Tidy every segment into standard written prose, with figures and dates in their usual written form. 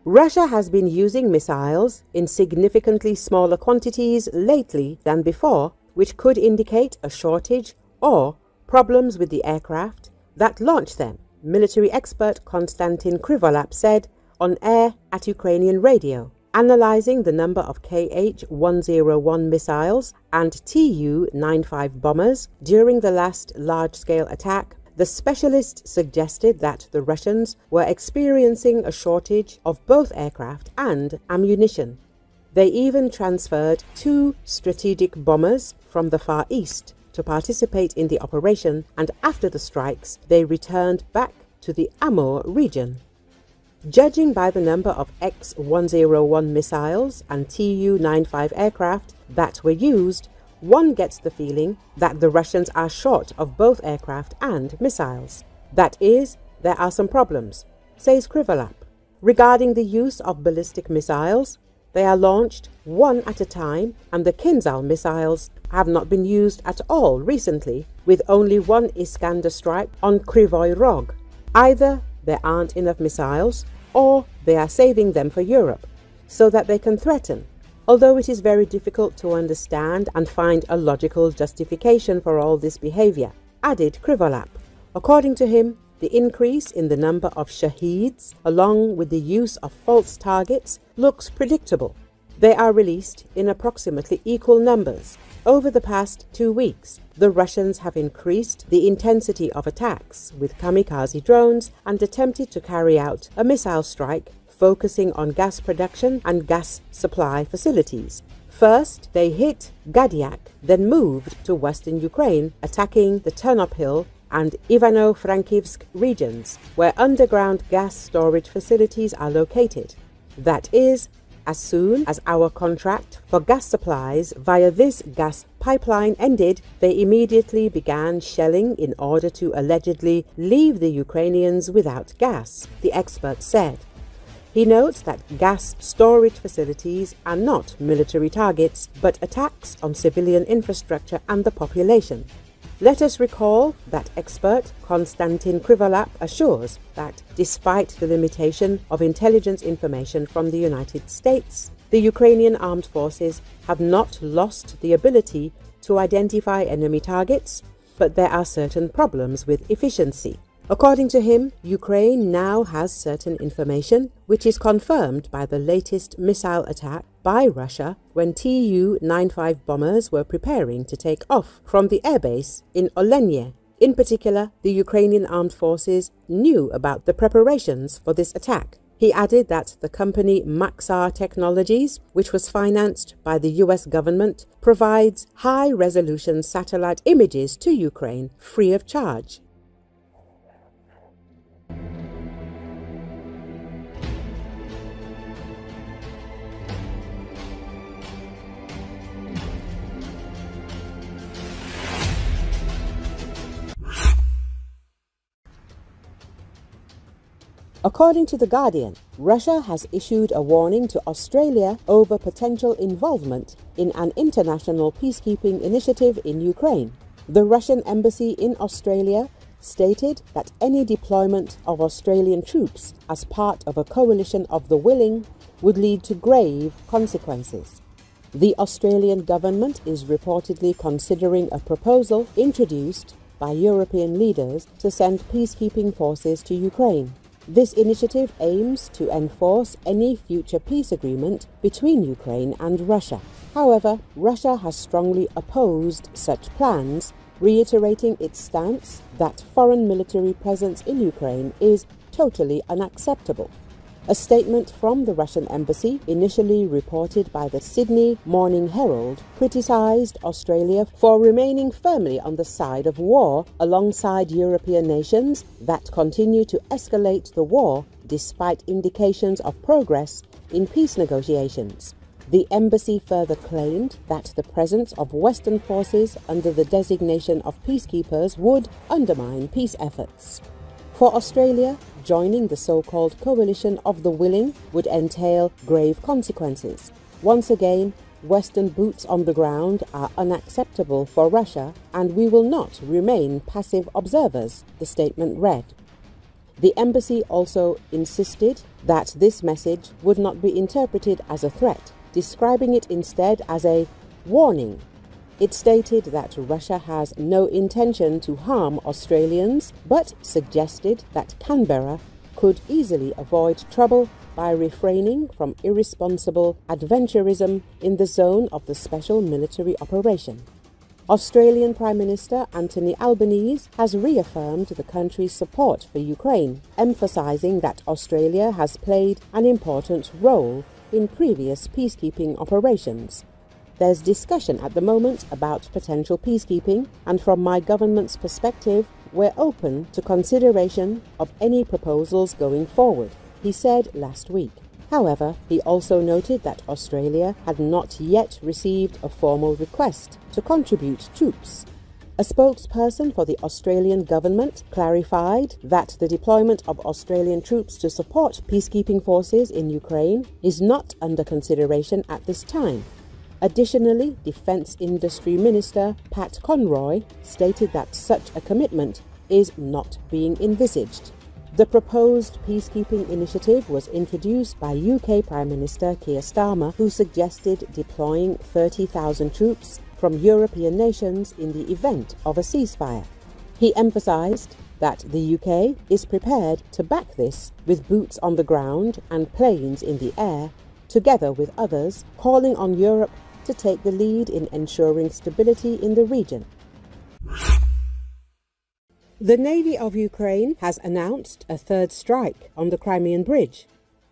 Russia has been using missiles in significantly smaller quantities lately than before, which could indicate a shortage or problems with the aircraft that launched them, military expert Konstantin Krivolap said on air at Ukrainian Radio. Analyzing the number of Kh-101 missiles and Tu-95 bombers during the last large-scale attack, the specialist suggested that the Russians were experiencing a shortage of both aircraft and ammunition. They even transferred 2 strategic bombers from the Far East to participate in the operation, and after the strikes, they returned back to the Amur region. Judging by the number of X-101 missiles and Tu-95 aircraft that were used, one gets the feeling that the Russians are short of both aircraft and missiles. That is, there are some problems, says Krivolap. Regarding the use of ballistic missiles, they are launched one at a time, and the Kinzhal missiles have not been used at all recently, with only one Iskander strike on Krivoy Rog. Either there aren't enough missiles, or they are saving them for Europe, so that they can threaten, although it is very difficult to understand and find a logical justification for all this behavior, added Krivolap. According to him, the increase in the number of shaheeds, along with the use of false targets, looks predictable. They are released in approximately equal numbers. Over the past 2 weeks, the Russians have increased the intensity of attacks with kamikaze drones and attempted to carry out a missile strike focusing on gas production and gas supply facilities. First, they hit Gadiak, then moved to western Ukraine, attacking the Ternopil and Ivano-Frankivsk regions, where underground gas storage facilities are located. That is, as soon as our contract for gas supplies via this gas pipeline ended, they immediately began shelling in order to allegedly leave the Ukrainians without gas, the expert said. He notes that gas storage facilities are not military targets, but attacks on civilian infrastructure and the population. Let us recall that expert Konstantin Krivolap assures that despite the limitation of intelligence information from the United States, the Ukrainian armed forces have not lost the ability to identify enemy targets, but there are certain problems with efficiency. According to him, Ukraine now has certain information which is confirmed by the latest missile attack by Russia when Tu-95 bombers were preparing to take off from the airbase in Olenye. In particular, the Ukrainian armed forces knew about the preparations for this attack. He added that the company Maxar Technologies, which was financed by the US government, provides high-resolution satellite images to Ukraine free of charge. According to The Guardian, Russia has issued a warning to Australia over potential involvement in an international peacekeeping initiative in Ukraine. The Russian embassy in Australia stated that any deployment of Australian troops as part of a coalition of the willing would lead to grave consequences. The Australian government is reportedly considering a proposal introduced by European leaders to send peacekeeping forces to Ukraine. This initiative aims to enforce any future peace agreement between Ukraine and Russia. However, Russia has strongly opposed such plans, reiterating its stance that foreign military presence in Ukraine is totally unacceptable. A statement from the Russian embassy, initially reported by the Sydney Morning Herald, criticized Australia for remaining firmly on the side of war alongside European nations that continue to escalate the war despite indications of progress in peace negotiations. The embassy further claimed that the presence of Western forces under the designation of peacekeepers would undermine peace efforts. For Australia, joining the so-called coalition of the willing would entail grave consequences. Once again, Western boots on the ground are unacceptable for Russia, and we will not remain passive observers, the statement read. The embassy also insisted that this message would not be interpreted as a threat, describing it instead as a warning. It stated that Russia has no intention to harm Australians, but suggested that Canberra could easily avoid trouble by refraining from irresponsible adventurism in the zone of the special military operation. Australian Prime Minister Anthony Albanese has reaffirmed the country's support for Ukraine, emphasising that Australia has played an important role in previous peacekeeping operations. There's discussion at the moment about potential peacekeeping, and from my government's perspective, we're open to consideration of any proposals going forward, he said last week. However, he also noted that Australia had not yet received a formal request to contribute troops. A spokesperson for the Australian government clarified that the deployment of Australian troops to support peacekeeping forces in Ukraine is not under consideration at this time. Additionally, Defence Industry Minister Pat Conroy stated that such a commitment is not being envisaged. The proposed peacekeeping initiative was introduced by UK Prime Minister Keir Starmer, who suggested deploying 30,000 troops from European nations in the event of a ceasefire. He emphasised that the UK is prepared to back this with boots on the ground and planes in the air, together with others, calling on Europe to take the lead in ensuring stability in the region. The Navy of Ukraine has announced a third strike on the Crimean Bridge.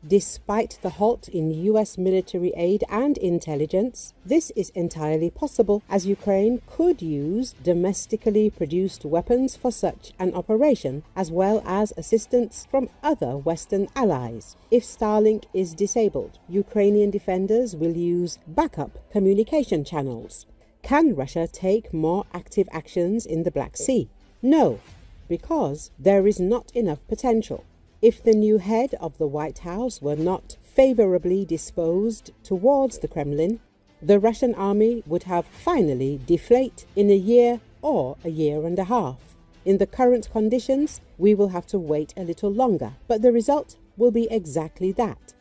Despite the halt in US military aid and intelligence, this is entirely possible as Ukraine could use domestically produced weapons for such an operation, as well as assistance from other Western allies. If Starlink is disabled, Ukrainian defenders will use backup communication channels. Can Russia take more active actions in the Black Sea? No, because there is not enough potential. If the new head of the White House were not favorably disposed towards the Kremlin, the Russian army would have finally deflated in a year or a year and a half. In the current conditions, we will have to wait a little longer, but the result will be exactly that.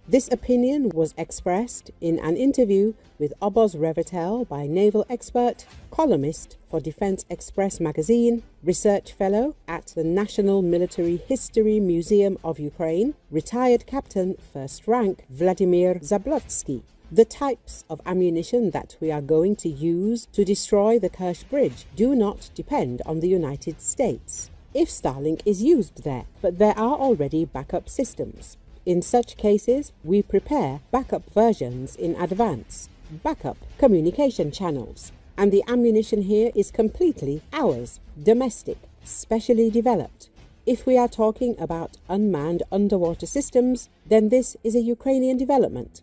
This opinion was expressed in an interview with Oboz Revitel by naval expert, columnist for Defense Express magazine, research fellow at the National Military History Museum of Ukraine, retired Captain First Rank Vladimir Zablotsky. The types of ammunition that we are going to use to destroy the Kerch Bridge do not depend on the United States, if Starlink is used there, but there are already backup systems. In such cases, we prepare backup versions in advance, backup communication channels, and the ammunition here is completely ours, domestic, specially developed. If we are talking about unmanned underwater systems, then this is a Ukrainian development.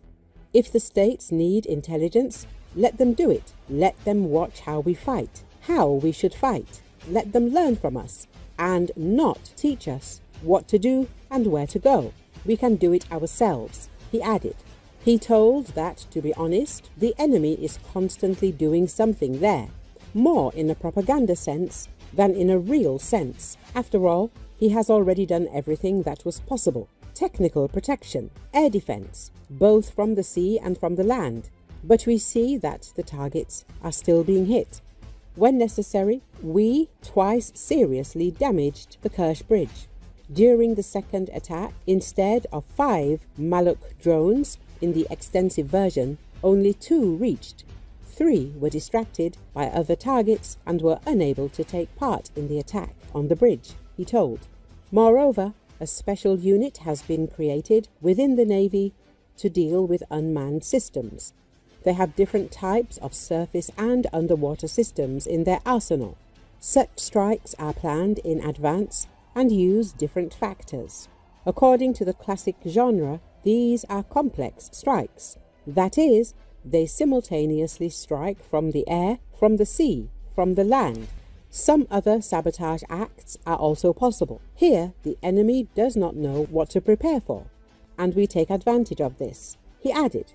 If the states need intelligence, let them do it. Let them watch how we fight, how we should fight. Let them learn from us, and not teach us what to do and where to go. We can do it ourselves, he added. He told that, to be honest, the enemy is constantly doing something there, more in a propaganda sense than in a real sense. After all, he has already done everything that was possible. Technical protection, air defense, both from the sea and from the land. But we see that the targets are still being hit. When necessary, we twice seriously damaged the Kerch Bridge. During the second attack, instead of 5 Maluk drones in the extensive version, only 2 reached. 3 were distracted by other targets and were unable to take part in the attack on the bridge, he told. Moreover, a special unit has been created within the Navy to deal with unmanned systems. They have different types of surface and underwater systems in their arsenal. Such strikes are planned in advance and use different factors. According to the classic genre, these are complex strikes. That is, they simultaneously strike from the air, from the sea, from the land. Some other sabotage acts are also possible. Here, the enemy does not know what to prepare for, and we take advantage of this, he added.